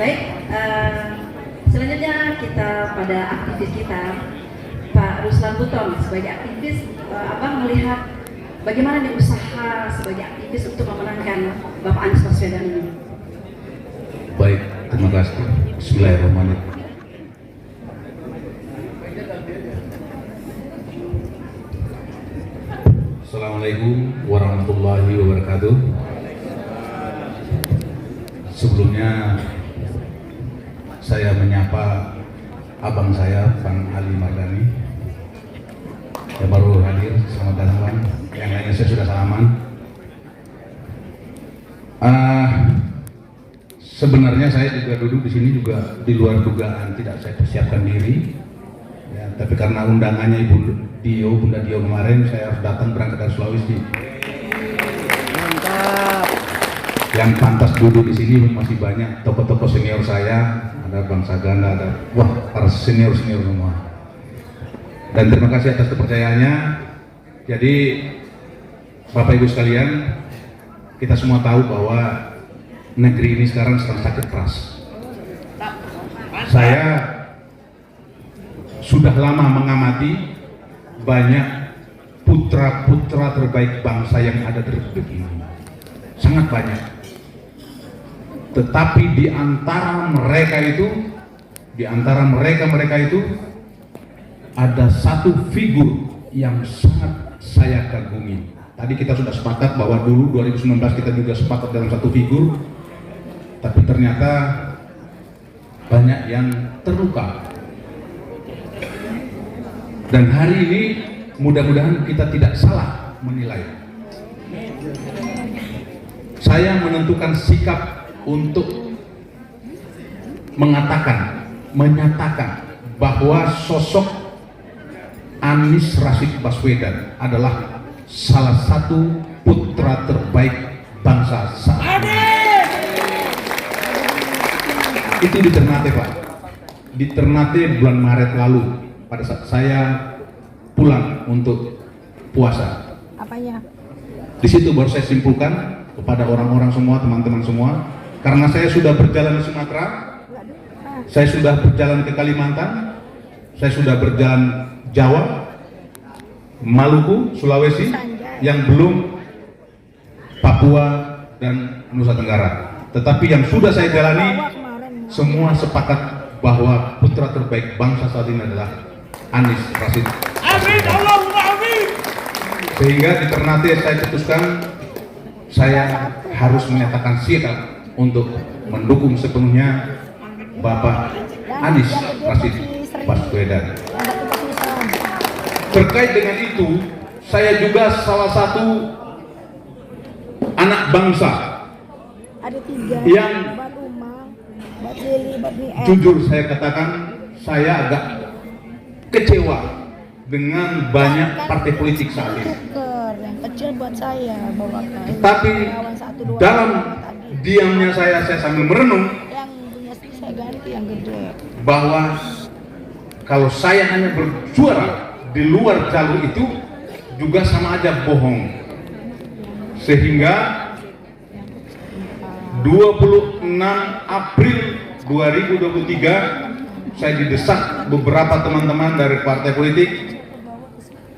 Baik, selanjutnya kita pada aktivis kita, Pak Ruslan Buton. Sebagai aktivis, Abang melihat bagaimana nih usaha sebagai aktivis untuk memenangkan Bapak Anies Baswedan ini? Baik, terima kasih. Bismillahirrahmanirrahim. Assalamualaikum warahmatullahi wabarakatuh. Sebelumnya saya menyapa abang saya, Bang Ali Mardani, yang baru hadir. Selamat datang. Yang lainnya saya sudah salaman. Sebenarnya saya juga duduk di sini juga di luar dugaan, tidak saya persiapkan diri. Ya, tapi karena undangannya Bunda Dio kemarin, saya harus datang berangkat dari Sulawesi. Mantap. Yang pantas duduk di sini masih banyak tokoh-tokoh senior saya, ada Bang Saganda, ada para senior semua. Dan terima kasih atas kepercayaannya. Jadi Bapak Ibu sekalian, kita semua tahu bahwa negeri ini sekarang sedang sakit keras. Saya sudah lama mengamati banyak putra-putra terbaik bangsa yang ada di Republik ini, sangat banyak. Tetapi di antara mereka itu ada satu figur yang sangat saya kagumi. Tadi kita sudah sepakat bahwa dulu 2019 kita juga sepakat dalam satu figur, tapi ternyata banyak yang terluka. Dan hari ini mudah-mudahan kita tidak salah menilai. Saya menentukan sikap untuk menyatakan bahwa sosok Anies Rashid Baswedan adalah salah satu putra terbaik bangsa saat ini. Itu di Ternate, Pak. Di Ternate bulan Maret lalu, pada saat saya pulang untuk puasa. Apanya? Di situ baru saya simpulkan kepada orang-orang semua, teman-teman semua, karena saya sudah berjalan di Sumatera, saya sudah berjalan ke Kalimantan, saya sudah berjalan Jawa, Maluku, Sulawesi, yang belum Papua dan Nusa Tenggara. Tetapi yang sudah saya jalani, semua sepakat bahwa putra terbaik bangsa saat ini adalah Anies Rashid. Amin, Allahumma amin. Sehingga di Ternate saya putuskan saya harus menyatakan sikap untuk mendukung sepenuhnya Bapak Anies Rashid Baswedan. Terkait dengan itu, saya juga salah satu anak bangsa yang jujur saya katakan, saya agak kecewa dengan banyak partai politik saat ini. Yang kecil buat saya, tapi dalam diamnya saya sambil merenung bahwa kalau saya hanya berjuara di luar jalur itu juga sama aja bohong. Sehingga 26 April 2023 saya didesak beberapa teman-teman dari partai politik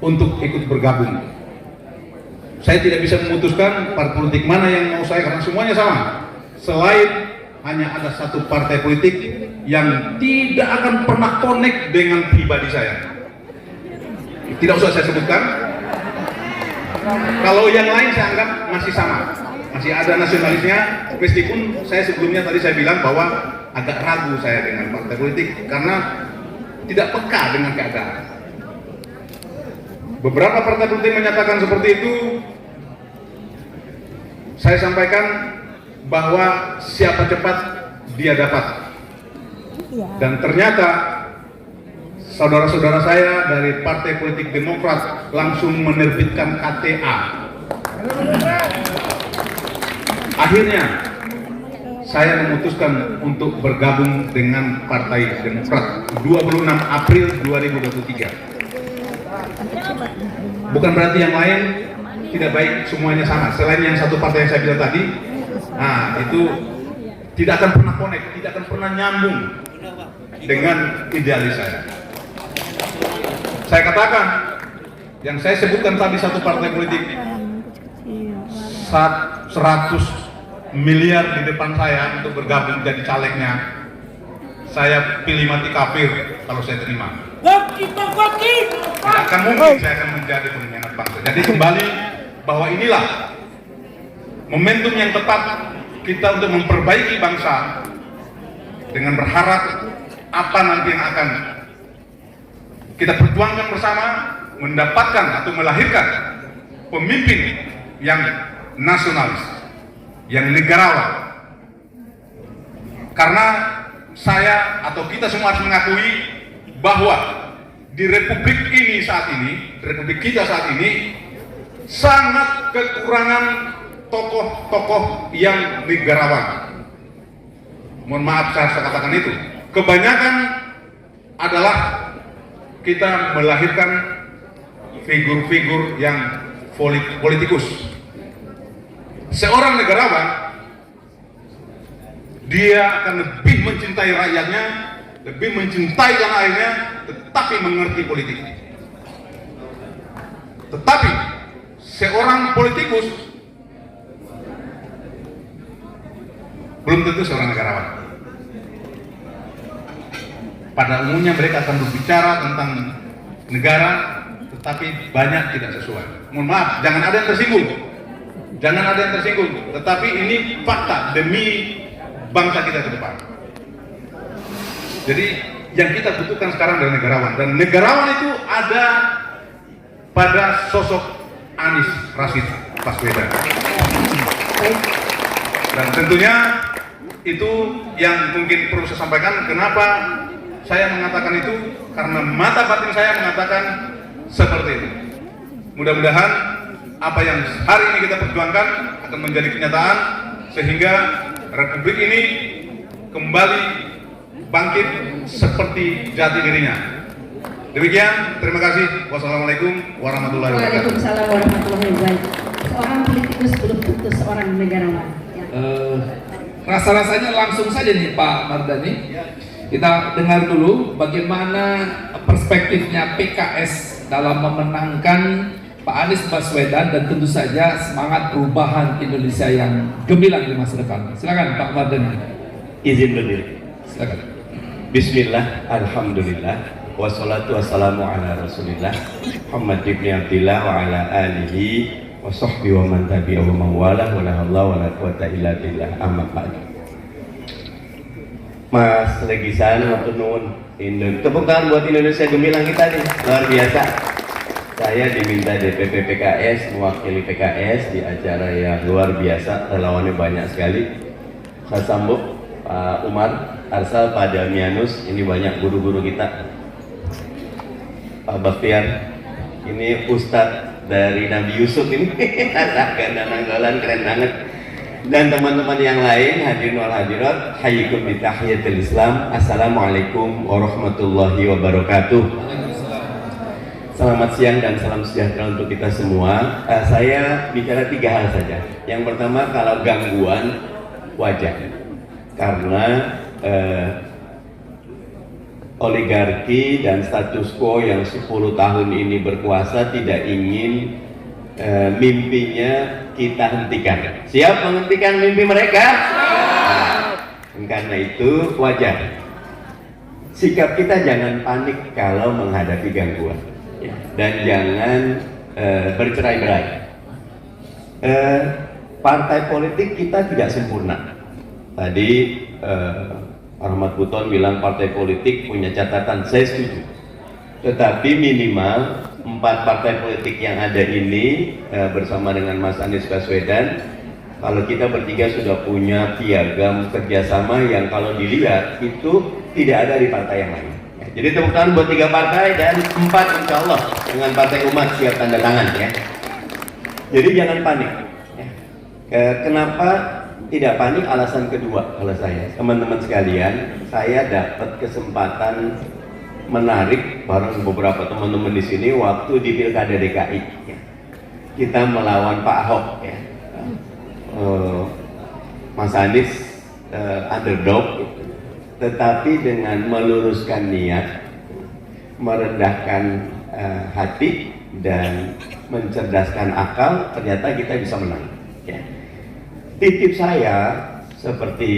untuk ikut bergabung. Saya tidak bisa memutuskan partai politik mana yang mau saya, karena semuanya sama. Selain hanya ada satu partai politik yang tidak akan pernah connect dengan pribadi saya. Tidak usah saya sebutkan. Kalau yang lain saya anggap masih sama, masih ada nasionalisnya. Meskipun saya sebelumnya tadi saya bilang bahwa agak ragu saya dengan partai politik karena tidak peka dengan keadaan. Beberapa partai politik menyatakan seperti itu. Saya sampaikan bahwa siapa cepat dia dapat. Dan ternyata saudara-saudara saya dari Partai Politik Demokrat langsung menerbitkan KTA. Akhirnya saya memutuskan untuk bergabung dengan Partai Demokrat 26 April 2023. Bukan berarti yang lain tidak baik, semuanya sama. Selain yang satu partai yang saya bilang tadi, nah itu tidak akan pernah connect, tidak akan pernah nyambung dengan idealis saya. Saya katakan, yang saya sebutkan tadi satu partai politik 100 miliar di depan saya untuk bergabung jadi calegnya, saya pilih mati kafir kalau saya terima. Tidak akan mungkin saya akan menjadi pengkhianat bangsa. Jadi kembali bahwa inilah momentum yang tepat kita untuk memperbaiki bangsa dengan berharap apa nanti yang akan kita perjuangkan bersama, mendapatkan atau melahirkan pemimpin yang nasionalis, yang negarawan. Karena saya atau kita semua harus mengakui bahwa di republik ini saat ini, di republik kita saat ini sangat kekurangan tokoh-tokoh yang negarawan. Mohon maaf saya katakan itu. Kebanyakan adalah kita melahirkan figur-figur yang politikus. Seorang negarawan, dia akan lebih mencintai rakyatnya, lebih mencintai tanah airnya, tetapi mengerti politik. Tetapi seorang politikus belum tentu seorang negarawan. Pada umumnya mereka akan berbicara tentang negara, tetapi banyak tidak sesuai. Mohon maaf, jangan ada yang tersinggung. Jangan ada yang tersinggung. Tetapi ini fakta demi bangsa kita ke depan. Jadi yang kita butuhkan sekarang adalah negarawan. Dan negarawan itu ada pada sosok Anies Rashid Baswedan. Dan tentunya itu yang mungkin perlu saya sampaikan. Kenapa saya mengatakan itu? Karena mata batin saya mengatakan seperti itu. Mudah-mudahan apa yang hari ini kita perjuangkan akan menjadi kenyataan, sehingga Republik ini kembali bangkit seperti jati dirinya. Demikian, terima kasih. Wassalamualaikum warahmatullahi wabarakatuh. Waalaikumsalam warahmatullahi wabarakatuh. Seorang politikus belum tentu seorang negarawan. Ya. Rasa-rasanya langsung saja nih Pak Mardhani. Kita dengar dulu bagaimana perspektifnya PKS dalam memenangkan Pak Anies Baswedan dan tentu saja semangat perubahan Indonesia yang gemilang di masa depan. Silakan Pak Mardhani. Izin berdiri. Silakan. Bismillah, alhamdulillah, wassalatu wassalamu ala rasulillah Muhammad ibn Abdillah wa ala alihi wa sahbihi wa man tabi'ahu wa mawala wa la hawla wa la quwata illa billah, amma ba'du. Mas Legisan, matur nuwun. Tepuk tangan buat Indonesia gemilang kita nih, luar biasa. Saya diminta DPP PKS mewakili PKS di acara yang luar biasa, relawannya banyak sekali. Saya sambut Pak Umar Arsal, Pak Damianus, ini banyak guru-guru kita. Pak Baktiar, ini Ustadz dari Nabi Yusuf ini, ganda nanggalan keren banget. Dan teman-teman yang lain, hadirin wal hadirat, hayyikum bi tahiyatil Islam. Assalamualaikum warahmatullahi wabarakatuh. Selamat siang dan salam sejahtera untuk kita semua. Saya bicara 3 hal saja. Yang pertama, kalau gangguan wajar, karena oligarki dan status quo yang 10 tahun ini berkuasa tidak ingin mimpinya kita hentikan. Siap menghentikan mimpi mereka? Karena itu wajar. Sikap kita jangan panik kalau menghadapi gangguan, ya. Dan jangan bercerai-berai. Partai politik kita tidak sempurna. Tadi Ahmad Buton bilang partai politik punya catatan, saya setuju. Tetapi minimal 4 partai politik yang ada ini bersama dengan Mas Anies Baswedan, kalau kita bertiga sudah punya piagam kerjasama yang kalau dilihat itu tidak ada di partai yang lain. Jadi tepuk tangan buat 3 partai dan 4 insya Allah dengan Partai Umat siap tanda tangan, ya. Jadi jangan panik. Ya. Kenapa tidak panik? Alasan kedua kalau saya, teman-teman sekalian, saya dapat kesempatan menarik bareng beberapa teman-teman di sini waktu di Pilkada DKI. Ya. Kita melawan Pak Ahok, ya. Mas Anies underdog, tetapi dengan meluruskan niat, merendahkan hati dan mencerdaskan akal, ternyata kita bisa menang. Ya. Titip saya seperti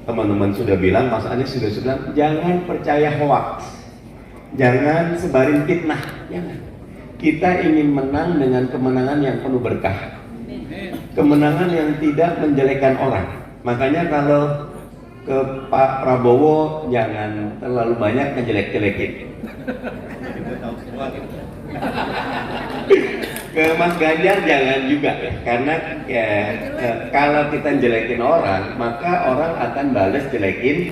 teman-teman sudah bilang, Mas Anies sudah bilang, jangan percaya hoax, jangan sebarin fitnah, jangan. Kita ingin menang dengan kemenangan yang penuh berkah, kemenangan yang tidak menjelekkan orang. Makanya kalau ke Pak Prabowo jangan terlalu banyak ngejelek-jelekin. Ke Mas Ganjar jangan juga ya, karena kalau kita jelekin orang, maka orang akan balas jelekin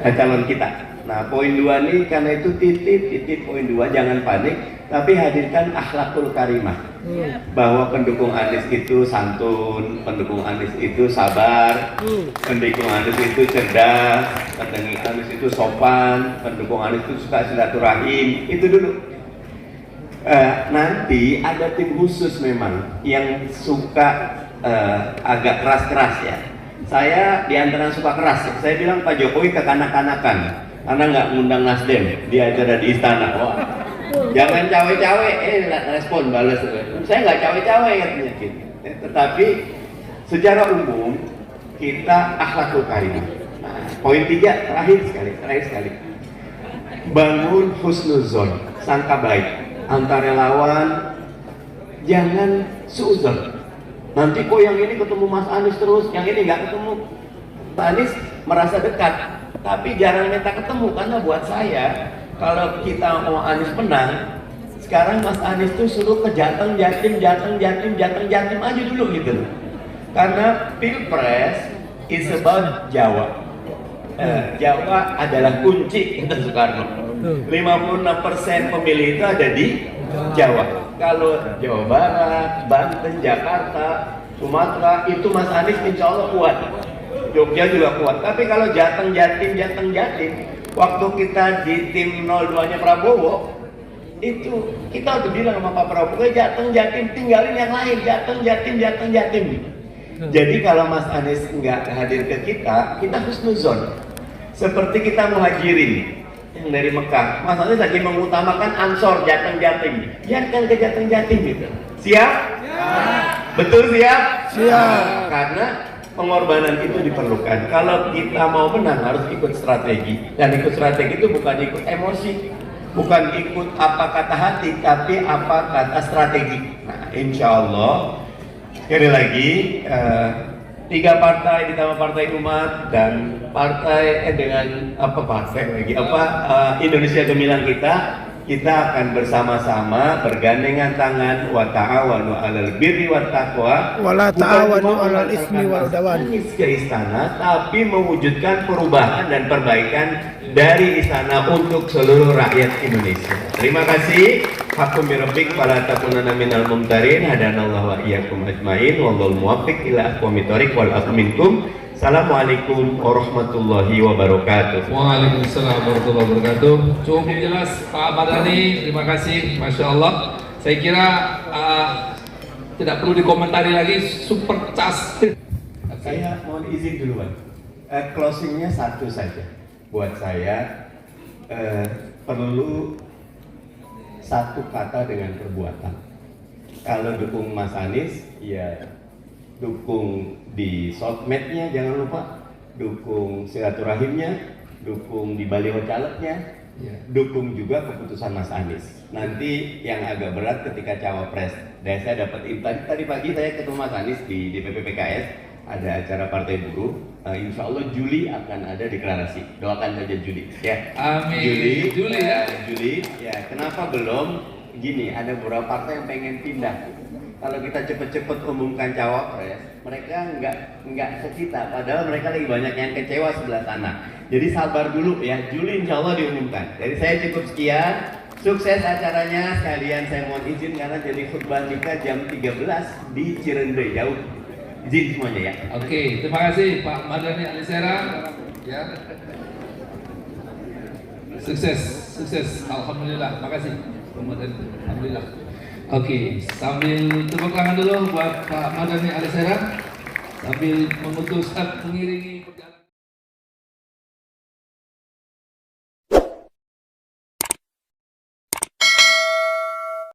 calon kita. Nah, poin 2 nih, karena itu titip poin 2, jangan panik, tapi hadirkan akhlakul karimah. Bahwa pendukung Anies itu santun, pendukung Anies itu sabar, pendukung Anies itu cerdas, pendukung Anies itu sopan, pendukung Anies itu suka silaturahim, itu dulu. Nanti ada tim khusus memang yang suka agak keras-keras ya. Saya diantara suka keras, saya bilang Pak Jokowi kekanak-kanakan karena nggak ngundang Nasdem di acara di istana. Wah, jangan cawe-cawe, respon balas. Saya nggak cawe-cawe katanya gitu. Tetapi secara umum kita akhlakul karimah. Nah, poin 3 terakhir sekali. Bangun husnuzon, sangka baik antara lawan, jangan suuzon. Nanti kok yang ini ketemu Mas Anies terus, yang ini nggak ketemu. Mas Anies merasa dekat, tapi jarang minta ketemu karena buat saya, kalau kita mau Anies menang, sekarang Mas Anies tuh suruh ke Jateng Jatim aja dulu gitu. Karena Pilpres is about Jawa. Jawa adalah kunci kita Soekarno. 56% pemilih itu ada di Jawa. Kalau Jawa Barat, Banten, Jakarta, Sumatera itu Mas Anies insya Allah kuat. Jogja juga kuat. Tapi kalau Jateng Jatim, waktu kita di tim 02-nya Prabowo, itu kita udah bilang sama Pak Prabowo, Jateng Jatim tinggalin yang lain, Jateng Jatim. Jadi kalau Mas Anies nggak hadir ke kita husnuzon. Seperti kita muhajirin yang dari Mekah, Mas Anies lagi mengutamakan Ansor Jateng Jatim, biarkan ke Jateng Jatim gitu. Siap? Betul siap? Siap. Karena pengorbanan itu diperlukan. Kalau kita mau menang harus ikut strategi, dan ikut strategi itu bukan ikut emosi, bukan ikut apa kata hati, tapi apa kata strategi. Nah, insya Allah sekali lagi 3 partai ditambah Partai Umat dan partai dengan Indonesia Gemilang kita akan bersama-sama bergandengan tangan wa ta'awanu 'alal birri wat taqwa Wala ta'awanu 'alal ismi wal udwan. Ke istana, tapi mewujudkan perubahan dan perbaikan dari istana untuk seluruh rakyat Indonesia. Terima kasih. Hakum bi rabbik fala takunanna minal mumtarin. Hadanallahu wa iyyakum ajmain. Wallahul muwaffiq ila aqwamit thoriq wal afu minkum. Assalamualaikum warahmatullahi wabarakatuh. Waalaikumsalam warahmatullahi wabarakatuh. Cukup jelas Pak Mardhani, terima kasih, Masya Allah. Saya kira tidak perlu dikomentari lagi, super cas. Saya mohon izin duluan. Closingnya satu saja. Buat saya perlu satu kata dengan perbuatan. Kalau dukung Mas Anies, ya dukung di sosmednya, jangan lupa dukung silaturahimnya, dukung di baliho calegnya, dukung juga keputusan Mas Anies. Nanti yang agak berat ketika cawapres. Dan saya dapat tadi pagi saya ketemu Mas Anies di DPP PKS, ada acara Partai Buruh. Insya Allah Juli akan ada deklarasi. Doakan saja Juli. Ya. Amin. Juli ya. Juli. Ya. Kenapa belum? Gini, ada beberapa partai yang pengen pindah. Kalau kita cepet-cepet umumkan cawapres, mereka nggak ke kita, padahal mereka lagi banyak yang kecewa sebelah sana. Jadi sabar dulu ya, Juli insya Allah diumumkan. Jadi saya cukup sekian, sukses acaranya. Sekalian saya mohon izin karena jadi khutbah nikah jam 13 di Cirende, jauh. Izin semuanya ya. Oke, terima kasih Pak Mardhani Alisera. Ya. Sukses. Alhamdulillah. Makasih. Alhamdulillah. Oke, sambil tepuk tangan dulu buat Pak Mardhani Alisera. sambil mengiringi perjalanan.